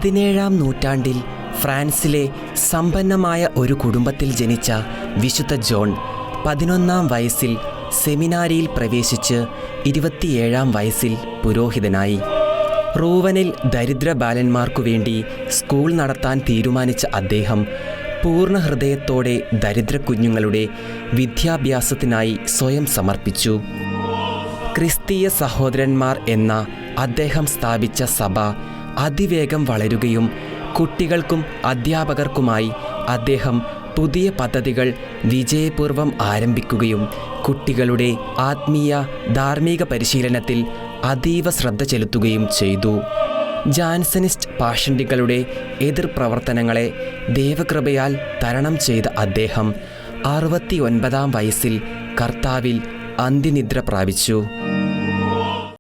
17-ാം നൂറ്റാണ്ടിൽ ഫ്രാൻസിലെ സമ്പന്നമായ ഒരു കുടുംബത്തിൽ ജനിച്ച വിശുദ്ധ ജോൺ 11-ാം വയസ്സിൽ സെമിനാരിയിൽ പ്രവേശിച്ച് 27-ാം വയസ്സിൽ പുരോഹിതനായി. റൂവനിൽ ദരിദ്ര ബാലന്മാർക്കു വേണ്ടി സ്കൂൾ നടത്താൻ തീരുമാനിച്ച അദ്ദേഹം പൂർണ്ണ ഹൃദയത്തോടെ ദരിദ്ര കുഞ്ഞുങ്ങളുടെ വിദ്യാഭ്യാസത്തിനായി സ്വയം സമർപ്പിച്ചു. ക്രിസ്തീയ സഹോദരന്മാർ എന്ന അദ്ദേഹം സ്ഥാപിച്ച സഭ അതിവേഗം വളരുകയും കുട്ടികൾക്കും അധ്യാപകർക്കുമായി അദ്ദേഹം പുതിയ പദ്ധതികൾ വിജയപൂർവ്വം ആരംഭിക്കുകയും കുട്ടികളുടെ ആത്മീയ ധാർമ്മിക പരിശീലനത്തിൽ അതീവ ശ്രദ്ധ ചെലുത്തുകയും ചെയ്തു. ജാൻസനിസ്റ്റ് പാഷണ്ഡികളുടെ എതിർപ്രവർത്തനങ്ങളെ ദൈവകൃപയാൽ തരണം ചെയ്ത അദ്ദേഹം 69-ാം വയസ്സിൽ കർത്താവിൽ അന്ത്യനിദ്ര പ്രാപിച്ചു.